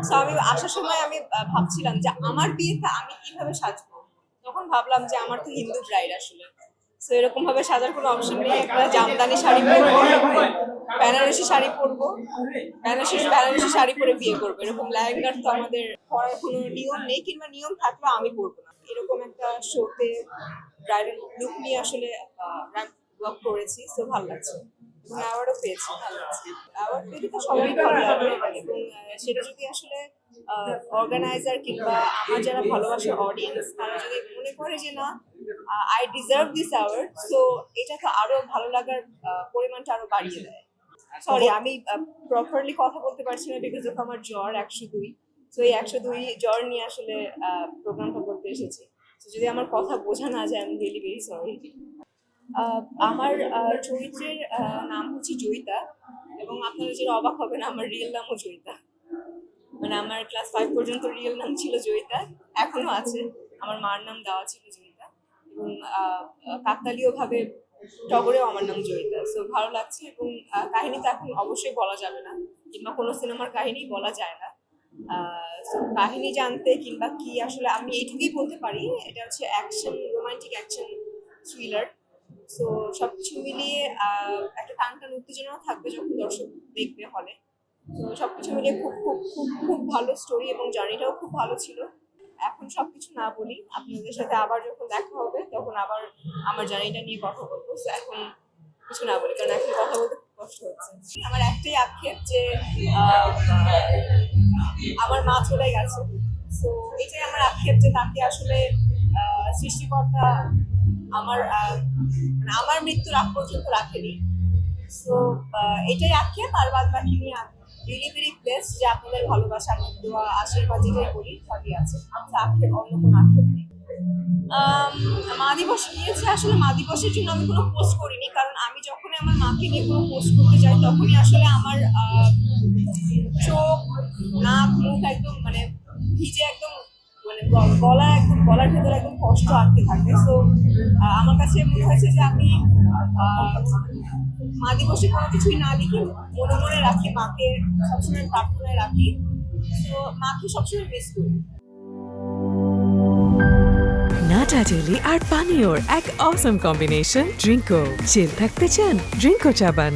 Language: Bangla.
সো আমি আসার সময় আমি ভাবছিলাম যে আমার বিয়েতে আমি কিভাবে সাজবো। তখন ভাবলাম যে আমার তো হিন্দু ব্রাইড আসলে, সো এরকম ভাবে সাজার কোনো অপশন নেই। একটা জামদানি শাড়ি পরবো, বেনারসি শাড়ি পরবো, বেনারসি শাড়ি পরে বিয়ে করবো। এরকম লেহেঙ্গার তো আমাদের পরার কোনো নিয়ম নেই, কিংবা নিয়ম থাকলেও আমি পরবো না। এরকম একটা শোতে ব্রাইডাল লুক নিয়ে আসলে ওয়ার্ক করেছি, সো ভালো লাগছে এবং অ্যাওয়ার্ডও পেয়েছি, ভালো লাগছে। অ্যাওয়ার্ড পেলে তো সবারই ভালো লাগে, এবং সেটা যদি আসলে অর্গানাইজার কিংবা আমার যারা ভালোবাসার অডিয়েন্স তারা যদি মনে করে যে না I deserve this award, so এটা তো আরো ভালো লাগার পরিমাণটা আরো বাড়িয়ে দেয়। সরি, আমি প্রপারলি কথা বলতে পারছি না বিকজ অফ আমার জ্বর 102। তো এই 102 জ্বর নিয়ে আসলে প্রোগ্রামটা করতে এসেছি। তো যদি আমার কথা বোঝা না যায়, আমি রিয়েলি ভেরি সরি। আমার চরিত্রের নাম হচ্ছে জয়িতা, এবং আপনারা যেটা অবাক হবেন, আমার রিয়েল নামও জয়িতা। মানে আমার ক্লাস 5 পর্যন্ত রিয়েল নাম ছিল জয়িতা, এখনো আছে। আমার মার নাম দেওয়া ছিল জয়িতা, এবং কাকতালীয় ভাবে টগরেও আমার নাম জয়িতা। সো ভালো লাগছে, এবং কাহিনী তো এখন অবশ্যই বলা যাবে না, কিংবা কোনো সিনেমার কাহিনী বলা যায় না। তো কাহিনী জানতে কিংবা কি আসলে আমি এইটুকুই বলতে পারি, এটা হচ্ছে action, romantic action thriller. So সবকিছু মিলিয়ে একটা টান টান উত্তেজনাও থাকবে যখন দর্শক দেখবে হলে। তো সবকিছু মিলিয়ে খুব খুব খুব খুব ভালো স্টোরি, এবং জার্নিটাও খুব ভালো ছিল। এখন সবকিছু না বলি, আপনাদের সাথে আবার যখন দেখা হবে তখন আবার আমার জার্নিটা নিয়ে কথা বলবো। তো এখন কিছু না বলি, কারণ এখন কথা বলতে খুব কষ্ট হচ্ছে। আমার একটাই আক্ষেপ যে আহ, আমার মা চলে গেছে। তো এটাই আমার আক্ষেপ যে তাকে আসলে সৃষ্টিকর্তা আমার মানে আমার মৃত্যুর আগ পর্যন্ত রাখেনি। সো এটাই আক্ষেপ, আর বাদ বাকি নিয়ে আমি রিয়েলি ভেরি ব্লেসড যে আপনাদের ভালোবাসা, দোয়া, আশীর্বাদ যেটাই করি সবই আছে। আমার আক্ষেপ, অন্য কোনো আক্ষেপ নেই। মা দিবস গিয়েছে, আসলে মা দিবসের জন্য আমি কোনো পোস্ট করিনি, কারণ আমি যখনই আমার মাকে নিয়ে কোনো পোস্ট করতে যাই তখনই আসলে আমার চোখ, নাক, মুখ একদম মানে ভিজে, একদম মানে গলার ভেতরে একদম কষ্ট আটকে থাকে। তো আমার কাছে মনে হয়েছে যে আমি মা দিবসে কোনো কিছুই না লিখে মনে মনে রাখি, মাকে সবসময় প্রার্থনায় রাখি। তো মাকে সবসময় মিস করি। নাটা জেলি আর পানীয়র এক অসম কম্বিনেশন ড্রিঙ্কো। চিল থাকতে চান? ড্রিঙ্কো চা বান।